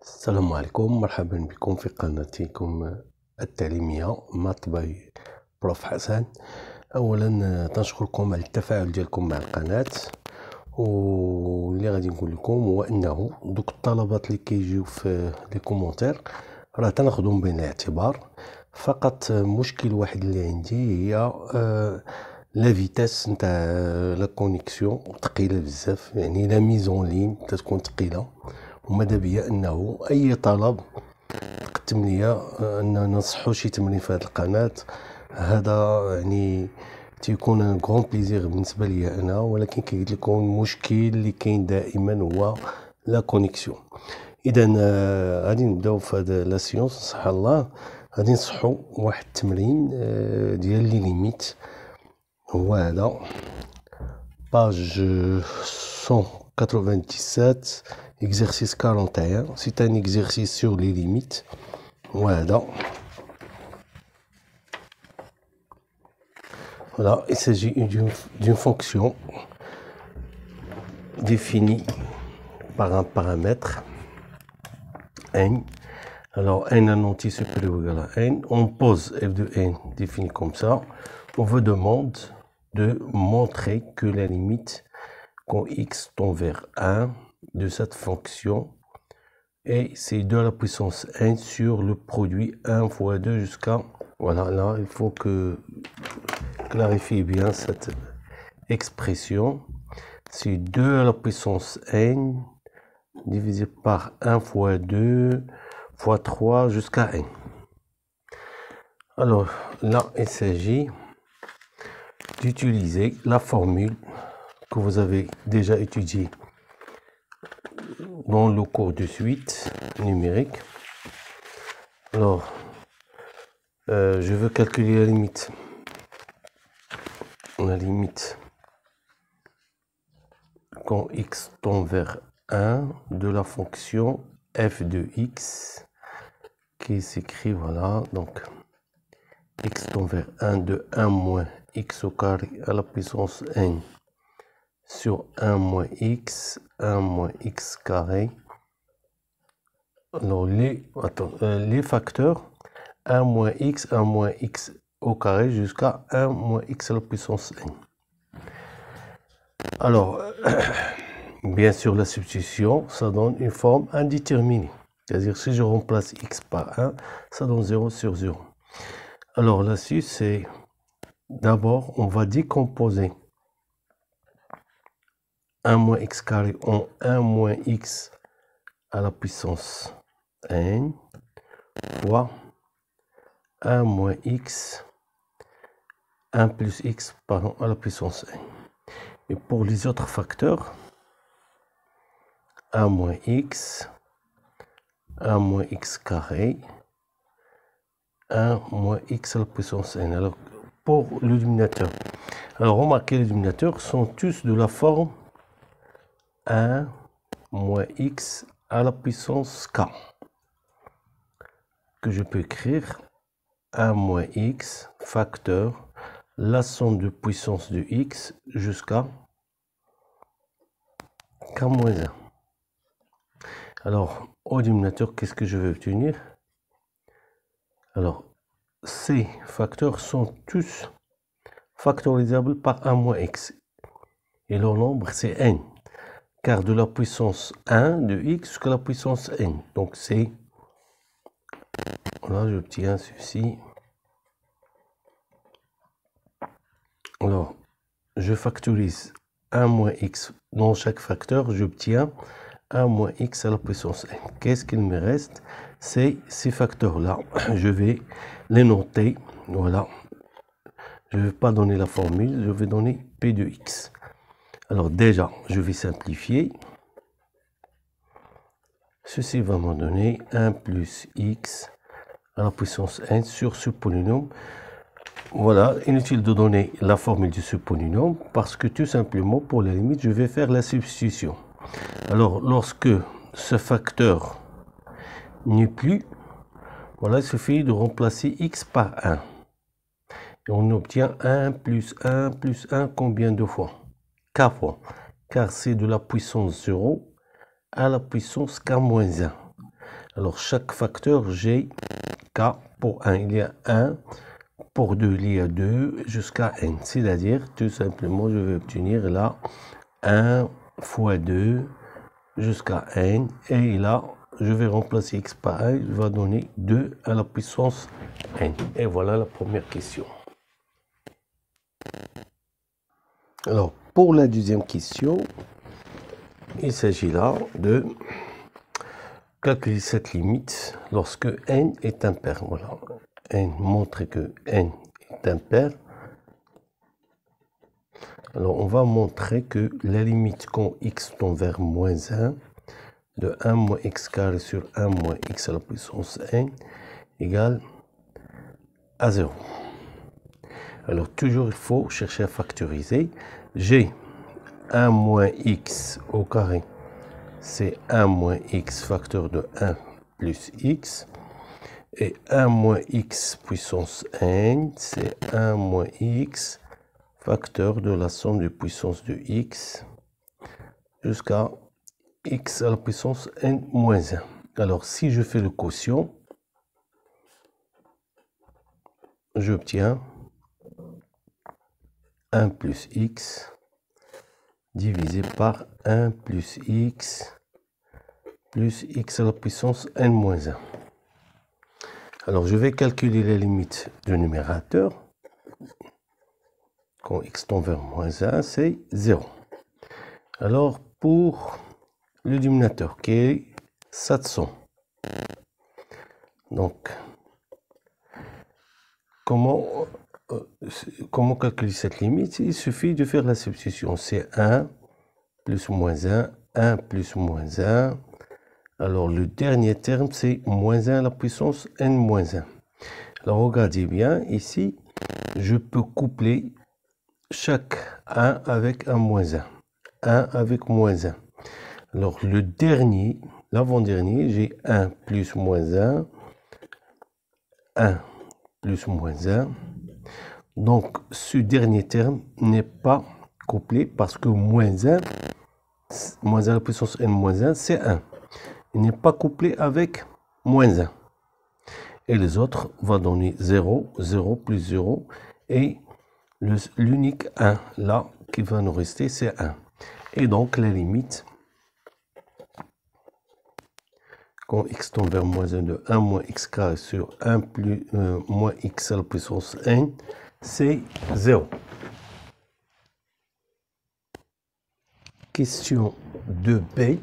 السلام عليكم، مرحبا بكم في قناتكم التعليمية مات باي بروف حسن. اولا تنشكركم على التفاعل ديالكم مع القناة، واللي غادي نقول لكم هو انه دوك الطلبات اللي كيجيو في لي كومونتير راه تناخذهم بين الاعتبار. فقط مشكل واحد اللي عندي هي لا فيتاس نتاع لا كونيكسيون ثقيله بزاف، يعني لا ميزون لين تكون ثقيله. وماذا بيا انه اي طلب قدم ليا اننا ننصحو شي تمرين في هذه القناه، هذا يعني تيكون ان غون بليزير بالنسبه ليا انا. ولكن كيقول لكم المشكل اللي كاين دائما هو لا كونيكسيون. اذا غادي نبداو في هذا لا سيونس صح الله. غادي نصحو واحد التمرين ديال لي ليميت، هو هذا باج 197 exercice 41. C'est un exercice sur les limites. Voilà. Voilà, il s'agit d'une fonction définie par un paramètre n. Alors n un entier supérieur ou égal à n. On pose f de n défini comme ça. On vous demande de montrer que la limite quand x tend vers 1 de cette fonction et c'est 2 à la puissance n sur le produit 1 fois 2 jusqu'à... Voilà, là, il faut que clarifier bien cette expression. C'est 2 à la puissance n divisé par 1 fois 2 fois 3 jusqu'à n. Alors, là, il s'agit d'utiliser la formule que vous avez déjà étudiée dans le cours de suite numérique. Alors, je veux calculer la limite. La limite quand x tend vers 1 de la fonction f de x qui s'écrit, voilà, donc x tend vers 1 de 1 moins x au carré à la puissance n sur 1 moins x carré. Alors les facteurs 1 moins x au carré jusqu'à 1 moins x à la puissance n. Alors, bien sûr, la substitution, ça donne une forme indéterminée. C'est-à-dire, si je remplace x par 1, ça donne 0 sur 0. Alors, là-dessus, c'est... D'abord, on va décomposer 1 moins x carré en 1 moins x à la puissance n fois 1 moins x, 1 plus x pardon, à la puissance n. Et pour les autres facteurs, 1 moins x carré, 1 moins x à la puissance n. Alors, pour le dénominateur, alors remarquez, les dénominateurs sont tous de la forme 1 moins x à la puissance k, que je peux écrire 1 moins x facteur la somme de puissance de x jusqu'à k moins 1. Alors, au dénominateur, qu'est-ce que je vais obtenir? Alors, ces facteurs sont tous factorisables par 1 moins x. Et leur nombre, c'est n. Car de la puissance 1 de x jusqu'à la puissance n. Donc, c'est... Voilà, j'obtiens ceci. Alors, je factorise 1 moins x dans chaque facteur, j'obtiens 1 moins x à la puissance n. Qu'est-ce qu'il me reste? C'est ces facteurs-là. Je vais les noter. Voilà. Je ne vais pas donner la formule, je vais donner p de x. Alors déjà, je vais simplifier. Ceci va me donner 1 plus x à la puissance n sur ce polynôme. Voilà, inutile de donner la formule de ce polynôme parce que tout simplement, pour la limite, je vais faire la substitution. Alors, lorsque ce facteur n'est plus, voilà, il suffit de remplacer x par 1. Et on obtient 1 plus 1 plus 1 combien de fois? K fois. Car c'est de la puissance 0 à la puissance k moins 1. Alors, chaque facteur, j'ai k pour 1. Il y a 1, pour 2, il y a 2, jusqu'à n. C'est-à-dire, tout simplement, je vais obtenir là 1 fois 2 jusqu'à n. Et là, je vais remplacer x par 1, il va donner 2 à la puissance n. Et voilà la première question. Alors, pour la deuxième question, il s'agit là de calculer cette limite lorsque n est impair. Voilà, n montre que n est impair. Alors, on va montrer que la limite quand x tend vers moins 1, de 1 moins x carré sur 1 moins x à la puissance n égale à 0. Alors, toujours, il faut chercher à factoriser. J'ai 1 moins x au carré, c'est 1 moins x facteur de 1 plus x. Et 1 moins x puissance n, c'est 1 moins x facteur de la somme de puissance de x jusqu'à x à la puissance n moins 1. Alors, si je fais le quotient, j'obtiens 1 plus x divisé par 1 plus x à la puissance n moins 1. Alors, je vais calculer la limite du numérateur. Quand x tend vers moins 1, c'est 0. Alors, pour le dénominateur qui est 700. Donc, comment calculer cette limite? Il suffit de faire la substitution. C'est 1 plus moins 1, 1 plus moins 1. Alors, le dernier terme, c'est moins 1 à la puissance n moins 1. Alors, regardez bien, ici, je peux coupler chaque 1 avec un moins 1. 1 avec moins 1. Alors, le dernier, l'avant-dernier, j'ai 1 plus moins 1, 1 plus moins 1. Donc, ce dernier terme n'est pas couplé parce que moins 1 à la puissance n moins 1, c'est 1. Il n'est pas couplé avec moins 1. Et les autres vont donner 0, 0 plus 0. Et l'unique 1 là qui va nous rester, c'est 1. Et donc, la limite, quand x tend vers moins 1 de 1 moins x carré sur 1 plus moins x à la puissance n, c'est 0. Question 2b.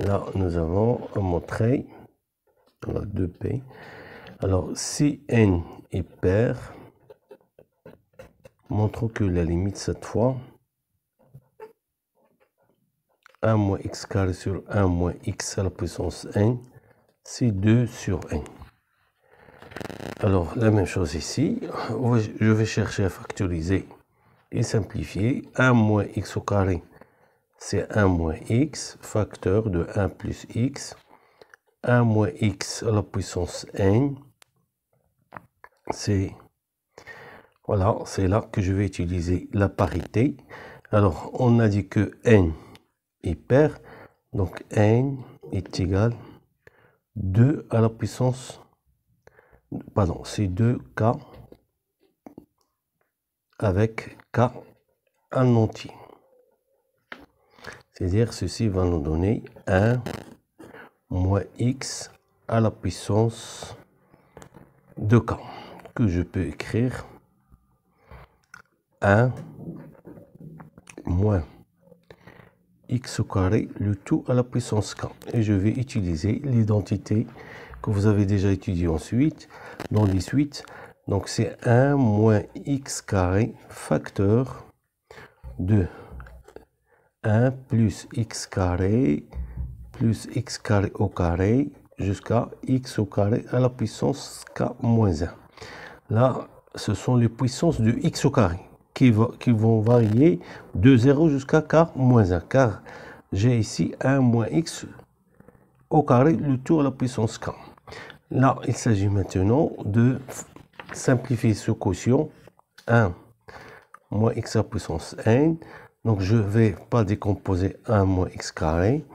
Là, nous avons à montrer. Voilà, 2b. Alors, si n est pair, montrons que la limite, cette fois, 1 moins x carré sur 1 moins x à la puissance n, c'est 2 sur n. Alors, la même chose ici. Je vais chercher à factoriser et simplifier. 1 moins x au carré, c'est 1 moins x, facteur de 1 plus x. 1 moins x à la puissance n, c'est voilà, c'est là que je vais utiliser la parité. Alors, on a dit que n est pair, donc n est égal 2 à la puissance, pardon, c'est 2k avec k en entier. C'est-à-dire, ceci va nous donner 1 moins x à la puissance de k, que je peux écrire 1 moins x au carré, le tout à la puissance k. Et je vais utiliser l'identité que vous avez déjà étudiée ensuite, dans les suites. Donc, c'est 1 moins x carré facteur de 1 plus x carré au carré jusqu'à x au carré à la puissance k moins 1. Là, ce sont les puissances de x au carré qui vont varier de 0 jusqu'à k moins 1, car j'ai ici 1 moins x au carré, le tout à la puissance k. Là, il s'agit maintenant de simplifier ce quotient, 1 moins x à la puissance n. Donc, je ne vais pas décomposer 1 moins x carré.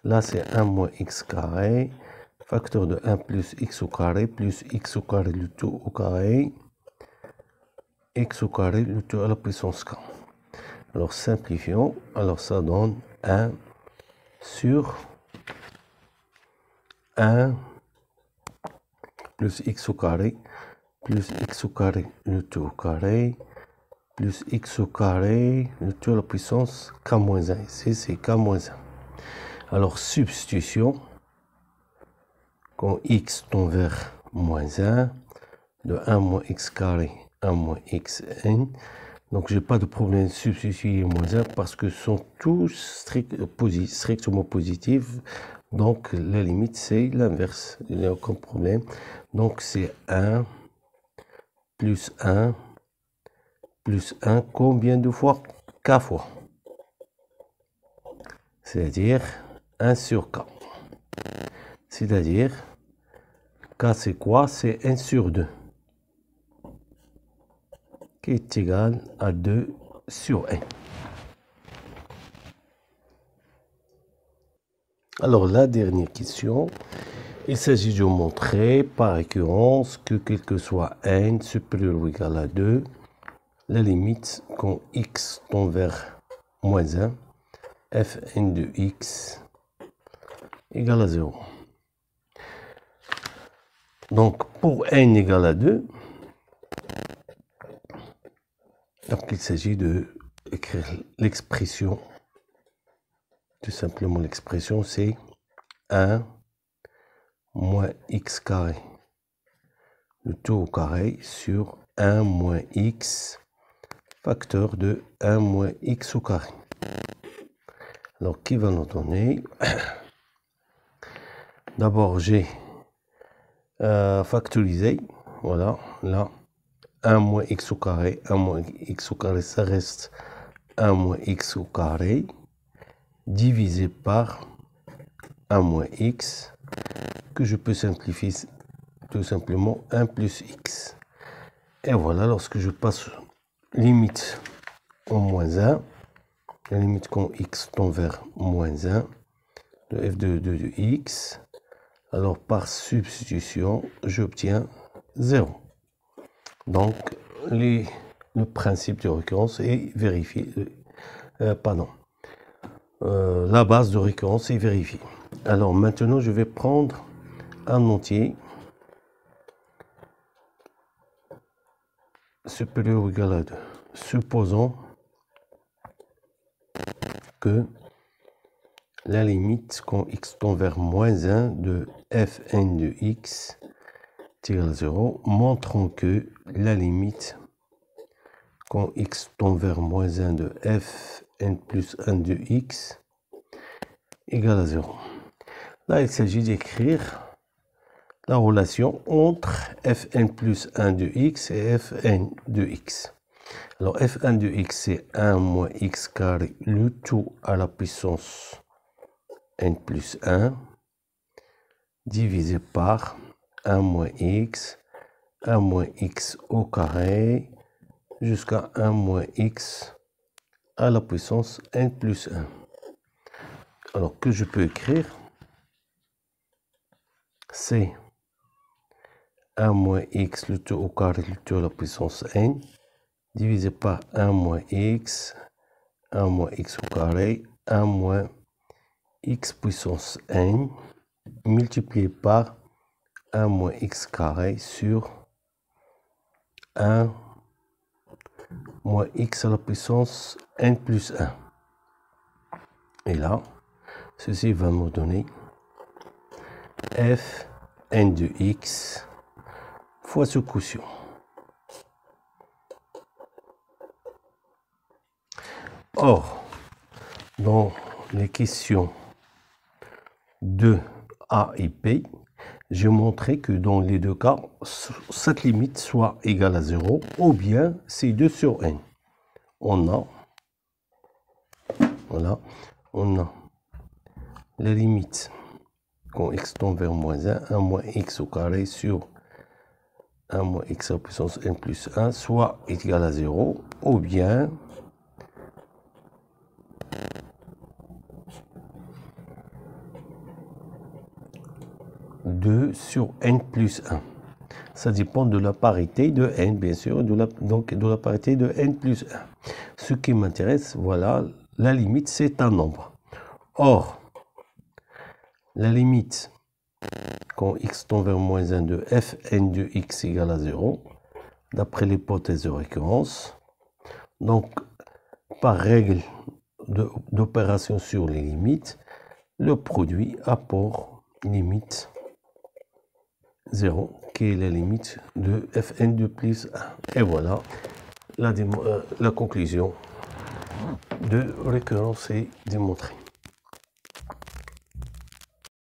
Là, c'est 1 moins x carré, facteur de 1 plus x au carré, plus x au carré, le tout au carré, x au carré, le tout à la puissance k. Alors, simplifions. Alors, ça donne 1 sur 1 plus x au carré, plus x au carré, le tout au carré, plus x au carré, le tout à la puissance k-1. Ici, c'est k-1. Alors, substitution, quand x tend vers moins 1, de 1 moins x carré, 1 moins xn. Donc, j'ai pas de problème de substituer moins 1 parce que sont tous strictement positifs. Donc, la limite, c'est l'inverse. Il n'y a aucun problème. Donc, c'est 1 plus 1 plus 1. Combien de fois? K fois. C'est-à-dire 1 sur K. C'est-à-dire, K c'est quoi? C'est 1 sur 2. Qui est égal à 2 sur 1. Alors, la dernière question, il s'agit de montrer par récurrence que quel que soit n supérieur ou égal à 2, la limite quand x tend vers moins 1, fn de x égale à 0. Donc, pour n égale à 2, donc il s'agit de écrire l'expression. Tout simplement, l'expression, c'est 1 moins x carré, le tout au carré, sur 1 moins x, facteur de 1 moins x au carré. Alors, qui va nous donner? D'abord, j'ai factorisé. Voilà, là, 1 moins x au carré, 1 moins x au carré, ça reste 1 moins x au carré, divisé par 1 moins x, que je peux simplifier tout simplement 1 plus x. Et voilà, lorsque je passe limite en moins 1, la limite quand x tend vers moins 1, de f de x, alors par substitution, j'obtiens 0. Donc, le principe de récurrence est vérifié. La base de récurrence est vérifiée. Alors maintenant, je vais prendre un entier supérieur ou égal à 2. Supposons que la limite quand x tend vers moins 1 de fn de x est égale à 0, montrons que la limite quand x tend vers moins 1 de fn plus 1 de x égale à 0. Là, il s'agit d'écrire la relation entre fn plus 1 de x et fn de x. Alors, f1 de x, c'est 1 moins x carré, le tout à la puissance n plus 1, divisé par 1 moins x au carré, jusqu'à 1 moins x à la puissance n plus 1. Alors, que je peux écrire, c'est 1 moins x, le tout au carré, le tout à la puissance n, divisé par 1 moins x au carré, 1 moins x puissance n, multiplié par 1 moins x carré sur 1 moins x à la puissance n plus 1. Et là, ceci va me donner f n de x fois ce quotient. Or, dans les questions de A et P, j'ai montré que dans les deux cas, cette limite soit égale à 0, ou bien c'est 2 sur n. On a, voilà, on a la limite quand x tend vers moins 1 moins x au carré sur 1 moins x à la puissance n plus 1, soit égal à 0, ou bien 2 sur n plus 1. Ça dépend de la parité de n, bien sûr, donc de la parité de n plus 1. Ce qui m'intéresse, voilà, la limite, c'est un nombre. Or, la limite, quand x tend vers moins 1 de fn de x égale à 0, d'après l'hypothèse de récurrence, donc, par règle d'opération sur les limites, le produit apport limite 0, qui est la limite de fn de plus 1. Et voilà, la conclusion de récurrence est démontrée.